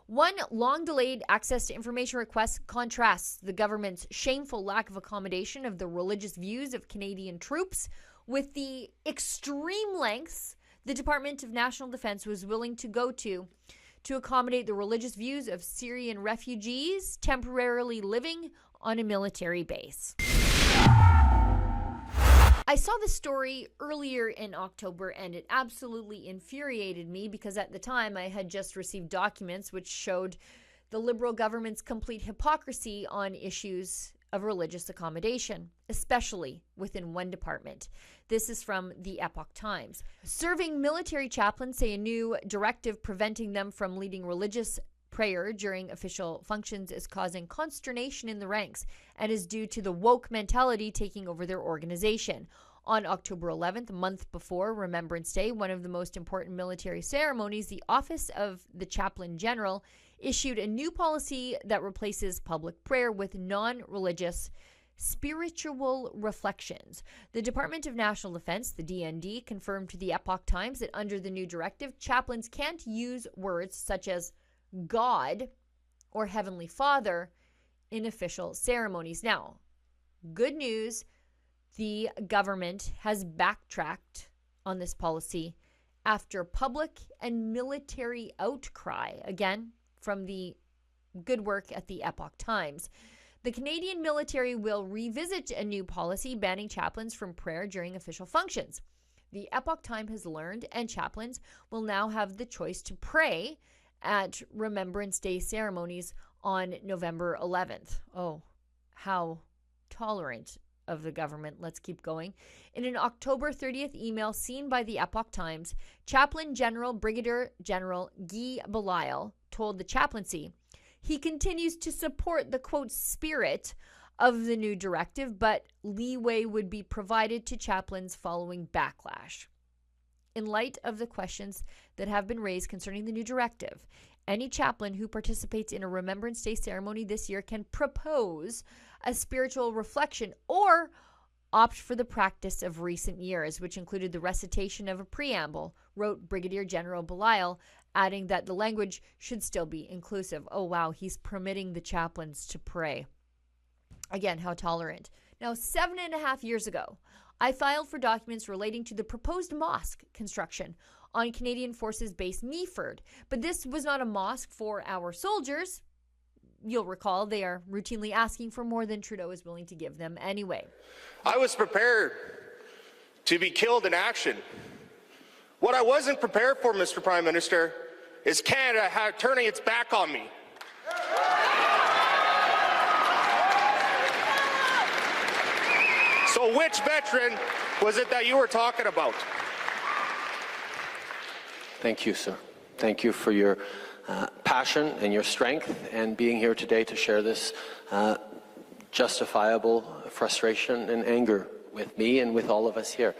One long-delayed access to information request contrasts the government's shameful lack of accommodation of the religious views of Canadian troops with the extreme lengths the Department of National Defence was willing to go to accommodate the religious views of Syrian refugees temporarily living on a military base. I saw this story earlier in October and it absolutely infuriated me because at the time I had just received documents which showed the Liberal government's complete hypocrisy on issues of religious accommodation, especially within one department. This is from the Epoch Times. Serving military chaplains say a new directive preventing them from leading religious prayer during official functions is causing consternation in the ranks and is due to the woke mentality taking over their organization. On October 11th, a month before Remembrance Day, one of the most important military ceremonies, the Office of the Chaplain General issued a new policy that replaces public prayer with non-religious spiritual reflections. The Department of National Defence, the DND, confirmed to the Epoch Times that under the new directive, chaplains can't use words such as God or Heavenly Father in official ceremonies. Now, good news, the government has backtracked on this policy after public and military outcry, again, from the good work at the Epoch Times. The Canadian military will revisit a new policy banning chaplains from prayer during official functions. The Epoch Times has learned, and chaplains will now have the choice to pray at Remembrance Day ceremonies on November 11th. Oh, how tolerant of the government. Let's keep going. In an October 30th email seen by the Epoch Times, Chaplain General Brigadier General Guy Belisle told the chaplaincy he continues to support the, quote, spirit of the new directive, but leeway would be provided to chaplains following backlash. In light of the questions that have been raised concerning the new directive, any chaplain who participates in a Remembrance Day ceremony this year can propose a spiritual reflection or opt for the practice of recent years, which included the recitation of a preamble, wrote Brigadier General Belisle, adding that the language should still be inclusive. Oh, wow, he's permitting the chaplains to pray. Again, how tolerant. Now, 7.5 years ago, I filed for documents relating to the proposed mosque construction on Canadian Forces Base Meaford. But this was not a mosque for our soldiers. You'll recall they are routinely asking for more than Trudeau is willing to give them anyway. I was prepared to be killed in action. What I wasn't prepared for, Mr. Prime Minister, is Canada turning its back on me. So which veteran was it that you were talking about? Thank you, sir. Thank you for your passion and your strength and being here today to share this justifiable frustration and anger with me and with all of us here.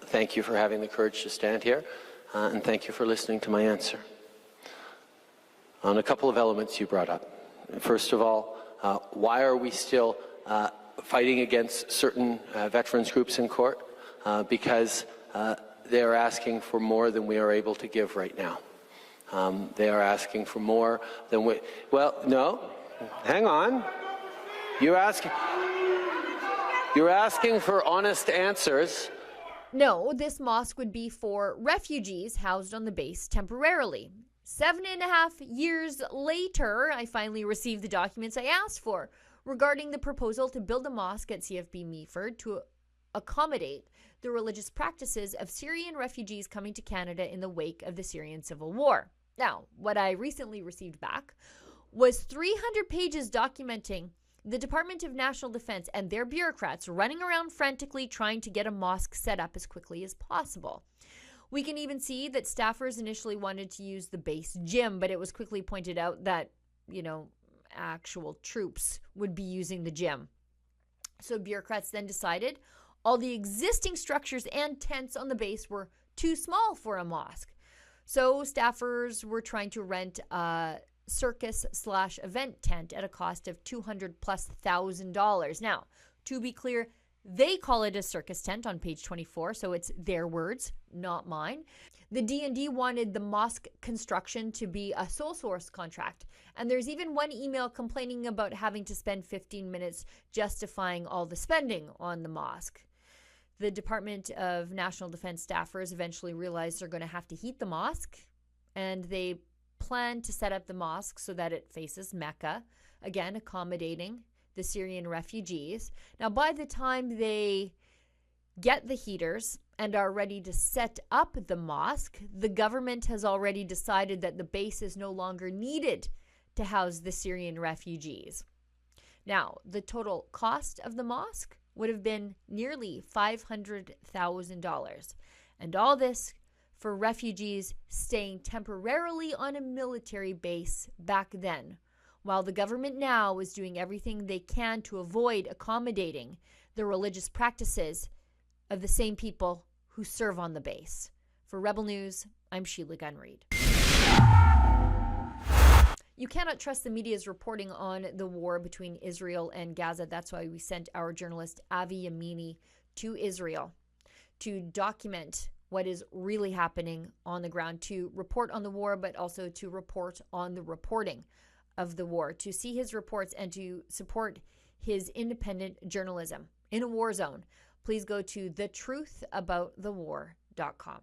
Thank you for having the courage to stand here, and thank you for listening to my answer. On a couple of elements you brought up. First of all, why are we still fighting against certain veterans groups in court? Because they are asking for more than we are able to give right now. They are asking for more than we... Well, no. Hang on. You're asking for honest answers. No, this mosque would be for refugees housed on the base temporarily. 7.5 years later, I finally received the documents I asked for regarding the proposal to build a mosque at CFB Meaford to accommodate the religious practices of Syrian refugees coming to Canada in the wake of the Syrian civil war. Now, what I recently received back was 300 pages documenting the Department of National Defence and their bureaucrats running around frantically trying to get a mosque set up as quickly as possible. We can even see that staffers initially wanted to use the base gym, but it was quickly pointed out that, actual troops would be using the gym. So bureaucrats then decided all the existing structures and tents on the base were too small for a mosque. So staffers were trying to rent a circus/event tent at a cost of $200,000+. Now, to be clear, they call it a circus tent on page 24, so it's their words, not mine. The DND wanted the mosque construction to be a sole source contract. And there's even one email complaining about having to spend 15 minutes justifying all the spending on the mosque. The Department of National Defense staffers eventually realized they're going to have to heat the mosque, and they plan to set up the mosque so that it faces Mecca, again, accommodating the Syrian refugees. Now, by the time they get the heaters and are ready to set up the mosque, the government has already decided that the base is no longer needed to house the Syrian refugees. Now, the total cost of the mosque would have been nearly $500,000. And all this for refugees staying temporarily on a military base back then, while the government now is doing everything they can to avoid accommodating the religious practices of the same people who serve on the base. For Rebel News, I'm Sheila Gunn-Reid. You cannot trust the media's reporting on the war between Israel and Gaza. That's why we sent our journalist Avi Yamini to Israel to document what is really happening on the ground, to report on the war, but also to report on the reporting of the war, to see his reports and to support his independent journalism in a war zone. Please go to thetruthaboutthewar.com.